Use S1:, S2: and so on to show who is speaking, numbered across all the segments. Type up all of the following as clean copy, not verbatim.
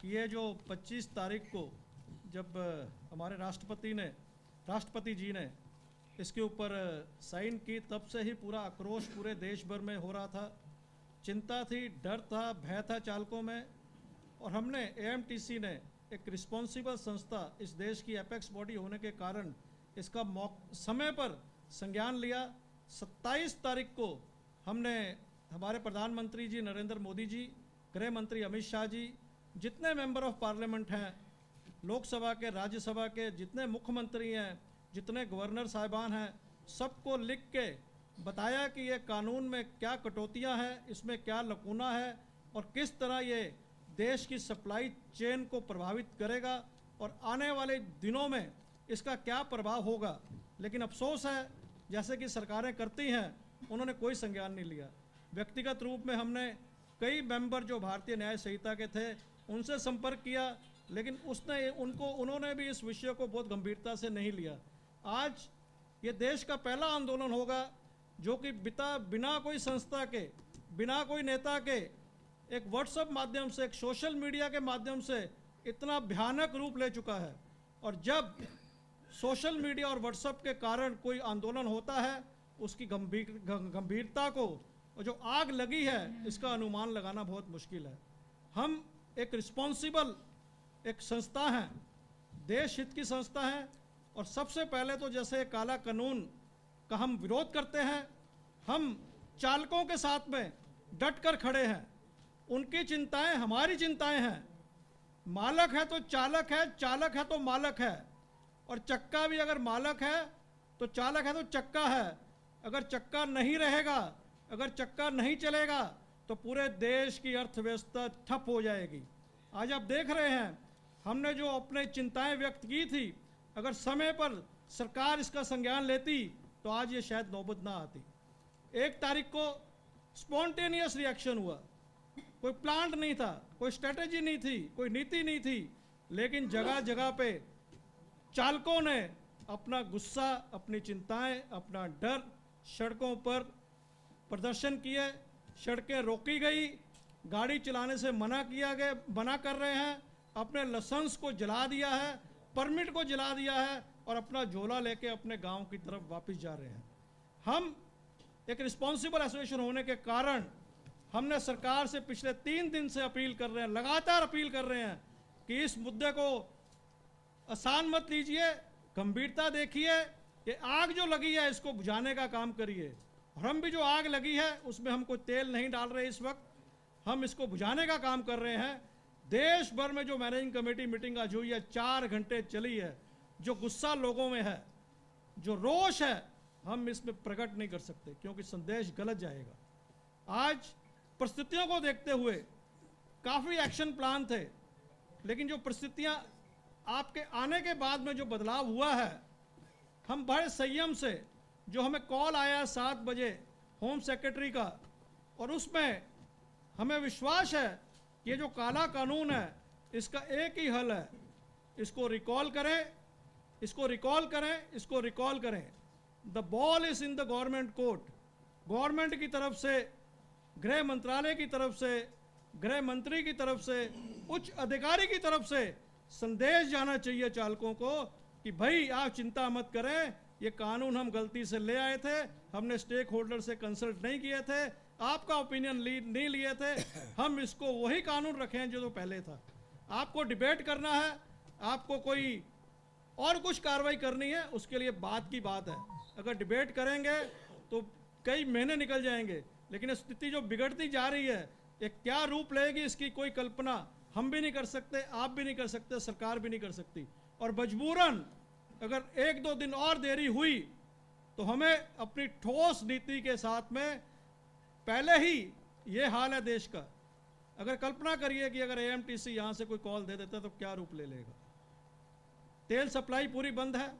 S1: कि ये जो 25 तारीख को जब हमारे राष्ट्रपति जी ने इसके ऊपर साइन की, तब से ही पूरा आक्रोश पूरे देश भर में हो रहा था। चिंता थी, डर था, भय था चालकों में। और हमने एएमटीसी ने एक रिस्पॉन्सिबल संस्था, इस देश की एपेक्स बॉडी होने के कारण इसका समय पर संज्ञान लिया। 27 तारीख को हमने हमारे प्रधानमंत्री जी नरेंद्र मोदी जी, गृह मंत्री अमित शाह जी, जितने मेंबर ऑफ पार्लियामेंट हैं, लोकसभा के, राज्यसभा के, जितने मुख्यमंत्री हैं, जितने गवर्नर साहिबान हैं, सबको लिख के बताया कि ये कानून में क्या कटौतियां हैं, इसमें क्या लकूना है और किस तरह ये देश की सप्लाई चेन को प्रभावित करेगा और आने वाले दिनों में इसका क्या प्रभाव होगा। लेकिन अफसोस है, जैसे कि सरकारें करती हैं, उन्होंने कोई संज्ञान नहीं लिया। व्यक्तिगत रूप में हमने कई मेंबर जो भारतीय न्याय संहिता के थे उनसे संपर्क किया, लेकिन उन्होंने भी इस विषय को बहुत गंभीरता से नहीं लिया। आज ये देश का पहला आंदोलन होगा जो कि बिना कोई संस्था के, बिना कोई नेता के, एक व्हाट्सएप माध्यम से, एक सोशल मीडिया के माध्यम से इतना भयानक रूप ले चुका है। और जब सोशल मीडिया और व्हाट्सएप के कारण कोई आंदोलन होता है, उसकी गंभीरता को, और जो आग लगी है, इसका अनुमान लगाना बहुत मुश्किल है। हम एक रिस्पॉन्सिबल एक संस्था हैं, देश हित की संस्था हैं, और सबसे पहले तो जैसे काला कानून का हम विरोध करते हैं, हम चालकों के साथ में डट कर खड़े हैं। उनकी चिंताएं हमारी चिंताएं हैं। मालक है तो चालक है, चालक है तो मालक है, और चक्का भी अगर मालक है तो चालक है तो चक्का है। अगर चक्का नहीं रहेगा, अगर चक्का नहीं चलेगा तो पूरे देश की अर्थव्यवस्था ठप हो जाएगी। आज आप देख रहे हैं, हमने जो अपने चिंताएं व्यक्त की थी, अगर समय पर सरकार इसका संज्ञान लेती तो आज ये शायद नौबत ना आती। 1 तारीख को स्पॉन्टेनियस रिएक्शन हुआ, कोई प्लान नहीं था, कोई स्ट्रेटेजी नहीं थी, कोई नीति नहीं थी, लेकिन जगह जगह पे चालकों ने अपना गुस्सा, अपनी चिंताएं, अपना डर सड़कों पर प्रदर्शन किए। सड़कें रोकी गई, गाड़ी चलाने से मना कर रहे हैं, अपने लाइसेंस को जला दिया है, परमिट को जला दिया है, और अपना झोला लेके अपने गांव की तरफ वापस जा रहे हैं। हम एक रिस्पॉन्सिबल एसोसिएशन होने के कारण हमने सरकार से पिछले 3 दिन से अपील कर रहे हैं, लगातार अपील कर रहे हैं कि इस मुद्दे को आसान मत लीजिए, गंभीरता देखिए, ये आग जो लगी है इसको बुझाने का काम करिए। और हम भी जो आग लगी है उसमें हम कोई तेल नहीं डाल रहे, इस वक्त हम इसको बुझाने का काम कर रहे हैं। देश भर में जो मैनेजिंग कमेटी मीटिंग आज हुई है, 4 घंटे चली है, जो गुस्सा लोगों में है, जो रोष है, हम इसमें प्रकट नहीं कर सकते क्योंकि संदेश गलत जाएगा। आज परिस्थितियों को देखते हुए काफ़ी एक्शन प्लान थे, लेकिन जो परिस्थितियां आपके आने के बाद में जो बदलाव हुआ है, हम बड़े संयम से, जो हमें कॉल आया 7 बजे होम सेक्रेटरी का, और उसमें हमें विश्वास है कि ये जो काला कानून है इसका एक ही हल है, इसको रिकॉल करें, इसको रिकॉल करें, इसको रिकॉल करें। The ball is in the government court. Government की तरफ से, गृह मंत्रालय की तरफ से, गृह मंत्री की तरफ से, उच्च अधिकारी की तरफ से संदेश जाना चाहिए चालकों को कि भाई आप चिंता मत करें, ये कानून हम गलती से ले आए थे, हमने स्टेक होल्डर से कंसल्ट नहीं किए थे, आपका ओपिनियन नहीं लिए थे, हम इसको वही कानून रखें जो तो पहले था। आपको डिबेट करना है, आपको कोई और कुछ कार्रवाई करनी है, उसके लिए बात की बात है। अगर डिबेट करेंगे तो कई महीने निकल जाएंगे, लेकिन स्थिति जो बिगड़ती जा रही है, ये क्या रूप लेगी इसकी कोई कल्पना हम भी नहीं कर सकते, आप भी नहीं कर सकते, सरकार भी नहीं कर सकती। और मजबूरन अगर 1-2 दिन और देरी हुई तो हमें अपनी ठोस नीति के साथ में, पहले ही ये हाल है देश का, अगर कल्पना करिए कि अगर एएमटीसी यहाँ से कोई कॉल दे देता तो क्या रूप ले लेगा। तेल सप्लाई पूरी बंद है,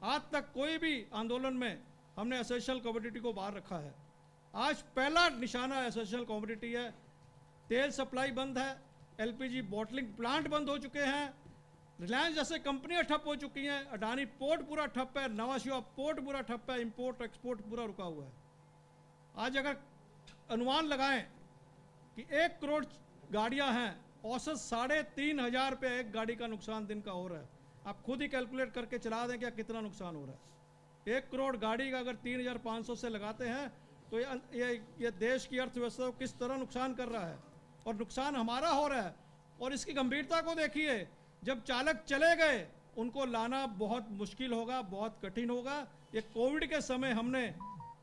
S1: आज तक कोई भी आंदोलन में हमने एसेंशियल कमोडिटी को बाहर रखा है। आज पहला निशाना एसेंशियल कमोडिटी है। तेल सप्लाई बंद है, एलपीजी बॉटलिंग प्लांट बंद हो चुके हैं, रिलायंस जैसे कंपनियां ठप हो चुकी हैं, अडानी पोर्ट पूरा ठप है, नवा शिवा पोर्ट पूरा ठप है, इंपोर्ट एक्सपोर्ट पूरा रुका हुआ है। आज अगर अनुमान लगाएं कि 1 करोड़ गाड़ियां हैं औसत 3,500 रुपये एक गाड़ी का नुकसान दिन का हो रहा है। आप खुद ही कैलकुलेट करके चला दें क्या कितना नुकसान हो रहा है। 1 करोड़ गाड़ी का अगर 3,500 से लगाते हैं तो ये देश की अर्थव्यवस्था को किस तरह नुकसान कर रहा है, और नुकसान हमारा हो रहा है। और इसकी गंभीरता को देखिए, जब चालक चले गए उनको लाना बहुत मुश्किल होगा, बहुत कठिन होगा। ये कोविड के समय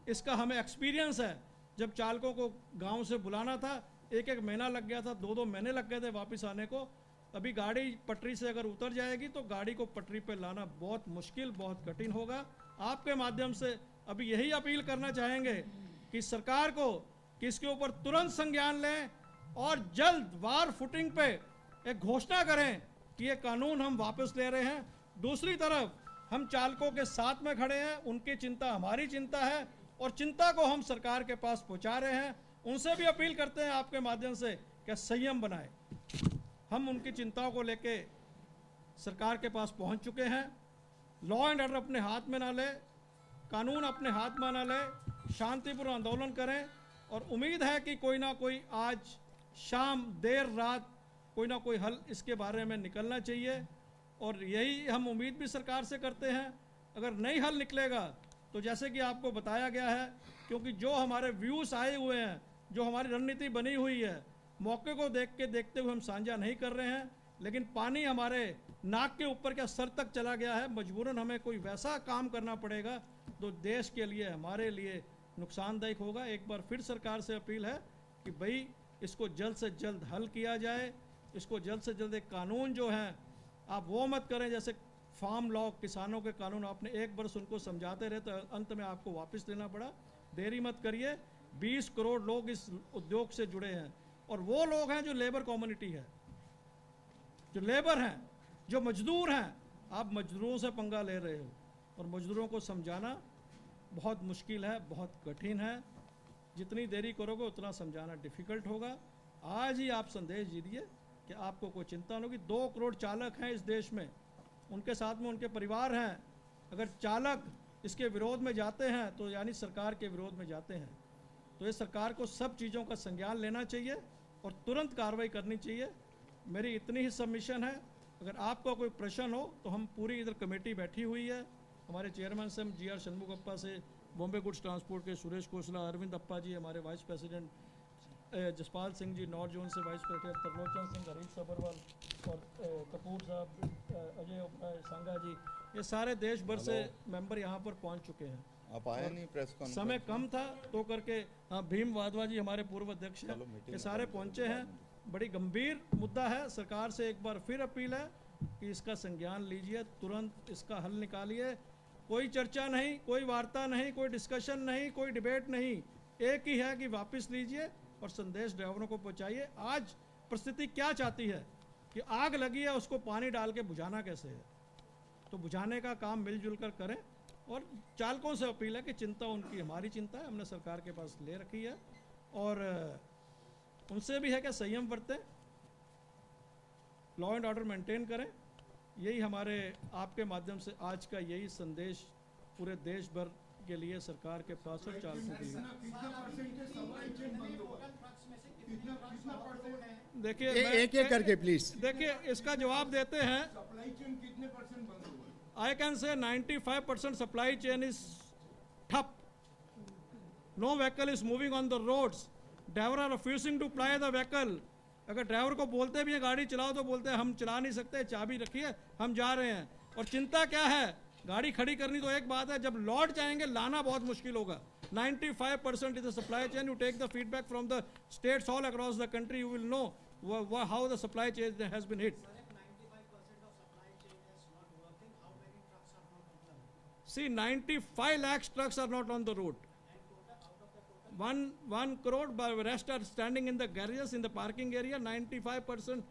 S1: इसका हमें एक्सपीरियंस है। जब चालकों को गांव से बुलाना था, 1-1 महीना लग गया था, 2-2 महीने लग गए थे वापस आने को। अभी गाड़ी पटरी से अगर उतर जाएगी तो गाड़ी को पटरी पे लाना बहुत मुश्किल, बहुत कठिन होगा। आपके माध्यम से अभी यही अपील करना चाहेंगे कि सरकार को कि इसके ऊपर तुरंत संज्ञान लें और जल्द वार फुटिंग पे एक घोषणा करें कि ये कानून हम वापस ले रहे हैं। दूसरी तरफ हम चालकों के साथ में खड़े हैं, उनकी चिंता हमारी चिंता है और चिंता को हम सरकार के पास पहुंचा रहे हैं। उनसे भी अपील करते हैं आपके माध्यम से कि संयम बनाए। हम उनकी चिंताओं को लेके सरकार के पास पहुंच चुके हैं। लॉ एंड ऑर्डर अपने हाथ में ना ले, कानून अपने हाथ में ना ले, शांतिपूर्ण आंदोलन करें और उम्मीद है कि कोई ना कोई आज शाम देर रात कोई ना कोई हल इसके बारे में निकलना चाहिए। और यही हम उम्मीद भी सरकार से करते हैं। अगर नहीं हल निकलेगा तो जैसे कि आपको बताया गया है, क्योंकि जो हमारे व्यूज़ आए हुए हैं, जो हमारी रणनीति बनी हुई है, मौके को देखते हुए हम साझा नहीं कर रहे हैं, लेकिन पानी हमारे नाक के ऊपर क्या सर तक चला गया है। मजबूरन हमें कोई वैसा काम करना पड़ेगा तो देश के लिए, हमारे लिए नुकसानदायक होगा। एक बार फिर सरकार से अपील है कि भाई इसको जल्द से जल्द हल किया जाए। इसको जल्द से जल्द एक कानून जो है, आप वो मत करें जैसे फार्म लॉ, किसानों के कानून आपने 1 वर्ष उनको समझाते रहे तो अंत में आपको वापस लेना पड़ा। देरी मत करिए। 20 करोड़ लोग इस उद्योग से जुड़े हैं और वो लोग हैं जो लेबर कम्युनिटी है, जो लेबर हैं, जो मजदूर हैं। आप मजदूरों से पंगा ले रहे हो और मजदूरों को समझाना बहुत मुश्किल है, बहुत कठिन है। जितनी देरी करोगे उतना समझाना डिफ़िकल्ट होगा। आज ही आप संदेश दीजिए कि आपको कोई चिंता नहीं होगी। 2 करोड़ चालक हैं इस देश में, उनके साथ में उनके परिवार हैं। अगर चालक इसके विरोध में जाते हैं तो यानी सरकार के विरोध में जाते हैं। तो ये सरकार को सब चीज़ों का संज्ञान लेना चाहिए और तुरंत कार्रवाई करनी चाहिए। मेरी इतनी ही सबमिशन है। अगर आपका कोई प्रश्न हो तो हम पूरी इधर कमेटी बैठी हुई है, हमारे चेयरमैन से GR षणमुगप्पा से, बॉम्बे गुड्स ट्रांसपोर्ट के सुरेश खोसला, अरविंद अप्पा जी हमारे vice president, Jaspal Singh ji north zone से वाइस प्रेसिडेंट, तरलोचन सिंह, हरीश सबरवाल और कपूर साहब, अजय ओबराय, सांगा जी, ये सारे देश भर से मेंबर यहाँ पर पहुँच चुके हैं।
S2: आप आए नहीं प्रेस कॉन्फ्रेंस?
S1: समय कम था तो करके भीम वाधवा जी हमारे पूर्व अध्यक्ष हैं, ये सारे पहुँचे हैं। बड़ी गंभीर मुद्दा है। सरकार से एक बार फिर अपील है कि इसका संज्ञान लीजिए, तुरंत इसका हल निकालिए। कोई चर्चा नहीं, कोई वार्ता नहीं, कोई डिस्कशन नहीं, कोई डिबेट नहीं। एक ही है कि वापस लीजिए और संदेश ड्राइवरों को पहुंचाइए। आज परिस्थिति क्या चाहती है कि आग लगी है, उसको पानी डाल के बुझाना कैसे है। तो बुझाने का काम मिलजुल कर करें। और चालकों से अपील है कि चिंता उनकी हमारी चिंता है, हमने सरकार के पास ले रखी है। और उनसे भी है कि संयम बरतें, लॉ एंड ऑर्डर मेंटेन करें। यही हमारे आपके माध्यम से आज का यही संदेश पूरे देश भर के लिए सरकार के पास और चालकों के लिए। देखिए
S3: एक एक करके प्लीज।
S1: देखिए इसका जवाब देते हैं। I can say 95% supply chain is ठप। No vehicle is moving on the roads. Driver are refusing to ply the vehicle. अगर ड्राइवर को बोलते भी हैं गाड़ी चलाओ तो बोलते हैं हम चला नहीं सकते, चाबी रखिए, हम जा रहे हैं। और चिंता क्या है, गाड़ी खड़ी करनी तो एक बात है, जब लौट जाएंगे लाना बहुत मुश्किल होगा। 95% is the supply chain. You take the feedback from the states all across the country, you will know how the supply chain has been hit. See, 95 lakhs trucks are not on the road. 1 crore, but the rest are standing in the garages, in the parking area. 95%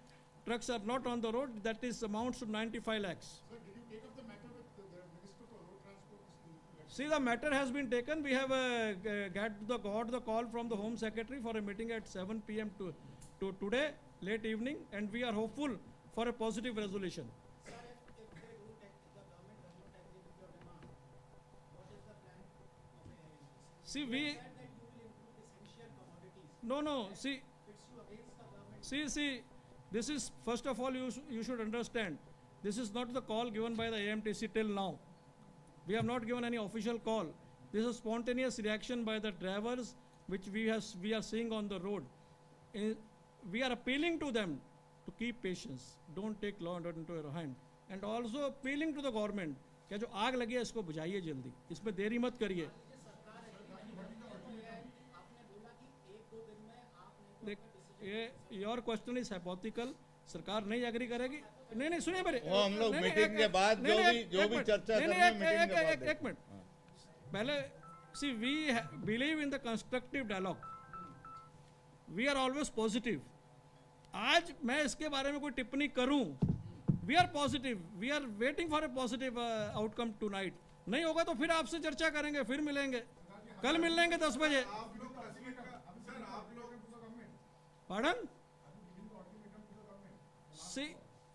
S1: trucks are not on the road. That is amounts to 95 lakhs.
S4: Sir, did you take up the matter with the Minister for Road Transport?
S1: See, the matter has been taken. We have got the call from the Home Secretary for a meeting at 7 p.m. to today, late evening, and we are hopeful for a positive resolution.
S4: Sir, if the government does not agree with your demand, what is the plan of
S1: See, we...
S4: that you will include essential commodities?
S1: No, see,
S4: It's you against the government.
S1: see, this is, first of all, you should understand, this is not the call given by the AMTC till now. We have not given any official call. This is spontaneous reaction by the drivers, which we are seeing on the road. We are appealing to them to keep patience, don't take law and order into your hand, and also appealing to the government कि जो आग लगी है इसको बुझाइए जल्दी, इसमें देरी मत करिए. Your question is hypothetical. सरकार नहीं एग्री करेगी. नहीं सुनिए मेरे,
S2: वो हम लोग मीटिंग के बाद जो भी चर्चा करेंगे मीटिंग के बाद.
S1: एक मिनट पहले, see we believe in the constructive dialogue, we are always positive. आज मैं इसके बारे में कोई टिप्पणी करूं, we are positive, we are waiting for a positive outcome tonight. नहीं होगा तो फिर आपसे चर्चा करेंगे, फिर मिलेंगे, कल मिल लेंगे 10 बजे. Pardon?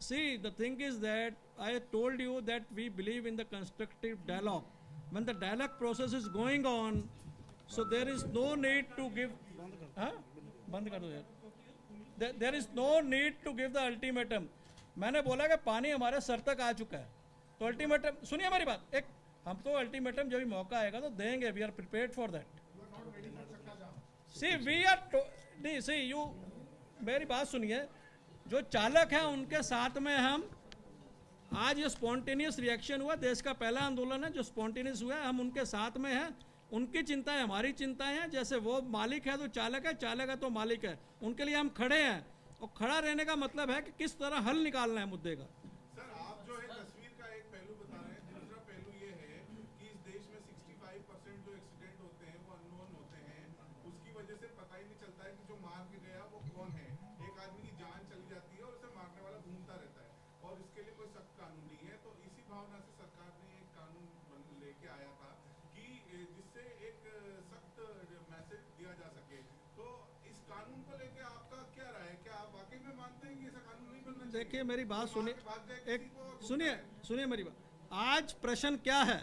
S1: See, the thing is that I told you that we believe in the constructive dialogue. When the dialogue process is going on, so there is no need to give. बंद कर दो यार. There is no need to give the ultimatum. मैंने बोला कि पानी हमारे sir तक आ चुका है, तो अल्टीमेटम, सुनिए मेरी बात, एक हम तो अल्टीमेटम जब भी मौका आएगा तो देंगे. We are prepared for that. See we are नहीं, सी यू मेरी बात सुनिए, जो चालक हैं उनके साथ में हम, आज ये स्पॉन्टेनियस रिएक्शन हुआ, देश का पहला आंदोलन है जो स्पॉन्टेनियस हुआ है, हम उनके साथ में हैं. उनकी चिंताएं हमारी चिंताएं हैं. जैसे वो मालिक है तो चालक है, चालक है तो मालिक है, उनके लिए हम खड़े हैं. और खड़ा रहने का मतलब है कि किस तरह हल निकालना है मुद्दे का.
S3: सर, आप जो है तस्वीर का एक पहलू बता रहे हैं, दूसरा पहलू ये है कि इस देश में 65% जो एक्सीडेंट होते हैं वो अननोन होते हैं. उसकी वजह से पता ही नहीं चलता है कि जो मार के गया वो कौन है. एक आदमी की जान चली जाती है और उसे मारने वाला घूमता रहता है, और इसके लिए कोई सख्त कानून नहीं है. तो इसी भावना से सरकार ने एक कानून लेके आया था कि जिससे एक सख्त मैसेज दिया जा सके. तो इस कानून को लेके आपका क्या राय है? क्या आप वाकई में मानते हैं कि ऐसा कानून नहीं बनना चाहिए?
S1: देखिए मेरी बात सुनिए, एक सुनिए मेरी बात. आज प्रश्न क्या है,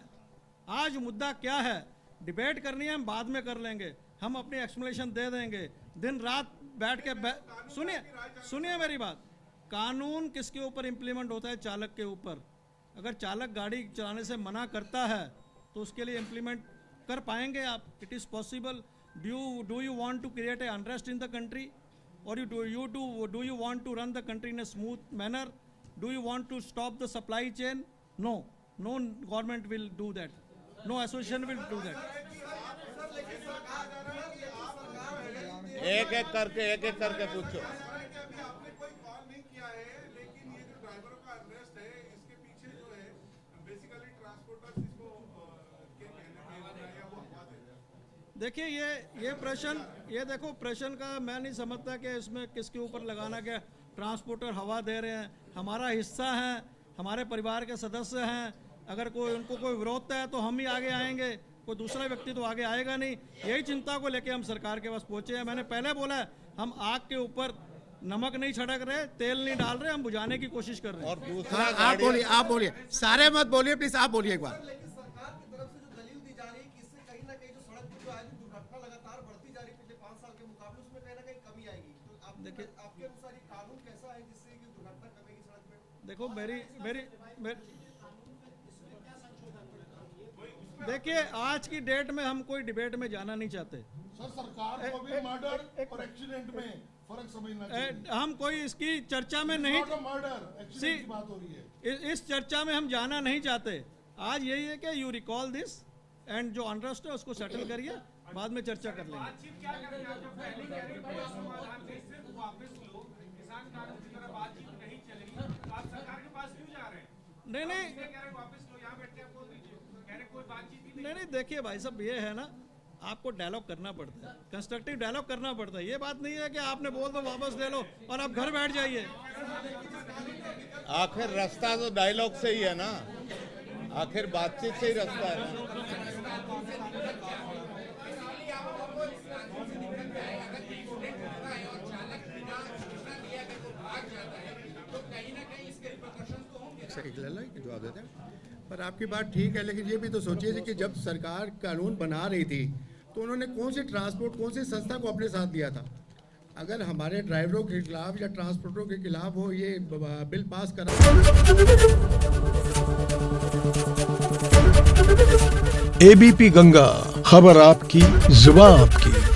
S1: आज मुद्दा क्या है, डिबेट करनी है हम बाद में कर लेंगे, हम अपनी एक्सप्लेनेशन दे देंगे. दिन रात बैठ के सुनिए मेरी बात. कानून किसके ऊपर इंप्लीमेंट होता है? चालक के ऊपर. अगर चालक गाड़ी चलाने से मना करता है तो उसके लिए इंप्लीमेंट कर पाएंगे आप? It is possible. Do you want to create a unrest in the country, or do you want to run the country in a smooth manner? Do you want to stop the supply chain? No government will do that, no association will do that.
S2: एक एक करके पूछो.
S3: अभी आपने कोई call नहीं किया है, लेकिन ये जो ड्राइवरों का अरेस्ट है इसके पीछे जो है बेसिकली ट्रांसपोर्टर्स इसको के कहने में या वो अपवाद है.
S1: देखिए ये प्रश्न, ये देखो प्रश्न का मैं नहीं समझता कि इसमें किसके ऊपर लगाना. क्या ट्रांसपोर्टर हवा दे रहे हैं, हमारा हिस्सा है, हमारे परिवार के सदस्य हैं. अगर कोई उनको कोई विरोध है तो हम ही आगे आएंगे, कोई दूसरा व्यक्ति तो आगे आएगा नहीं. यही चिंता को लेके हम सरकार के पास पहुंचे हैं. मैंने पहले बोला है, हम आग के ऊपर नमक नहीं छिड़क रहे, तेल नहीं डाल रहे, हम बुझाने की कोशिश कर रहे हैं.
S2: और दूसरा
S5: आप बोलिए, सारे मत बोलिए प्लीज, आप बोलिए एक बार.
S4: लेकिन सरकार की तरफ से जो दलील दी जा रही है कि इससे कहीं ना कहीं जो सड़क पर जो आज दुर्घटना लगातार बढ़ती जा रही है पिछले 5 साल के मुकाबले, उसमें कहीं ना कहीं कमी आएगी. तो आप
S1: देखिए,
S4: आपके अनुसार ये कानून कैसा है जिससे कि दुर्घटना कमेगी सड़क पे?
S1: देखो देखिए आज की डेट में हम कोई डिबेट में जाना नहीं चाहते.
S6: सर, सरकार को भी मर्डर और एक्सीडेंट में फर्क समझना चाहिए.
S1: हम कोई इसकी चर्चा में नहीं,
S6: मर्डर एक्सीडेंट की बात हो रही है.
S1: इस चर्चा में हम जाना नहीं चाहते. आज यही है कि यू रिकॉल दिस एंड जो अनरेस्ट है उसको सेटल करिए, बाद में चर्चा कर लेंगे. नहीं देखिए भाई साहब, ये है ना, आपको डायलॉग करना पड़ता है, कंस्ट्रक्टिव डायलॉग करना पड़ता है. ये बात नहीं है कि आपने बोल दो वापस ले लो और आप घर बैठ जाइए.
S2: आखिर रास्ता तो डायलॉग से ही है ना, आखिर बातचीत से ही रास्ता है ना.
S5: जवाब देते हैं. पर आपकी बात ठीक है, लेकिन ये भी तो सोचिए कि जब सरकार कानून बना रही थी तो उन्होंने कौन से ट्रांसपोर्ट, कौन सी संस्था को अपने साथ लिया था? अगर हमारे ड्राइवरों के खिलाफ या ट्रांसपोर्टरों के खिलाफ वो ये बिल पास करा।
S7: एबीपी गंगा, खबर आपकी, जुबान आपकी।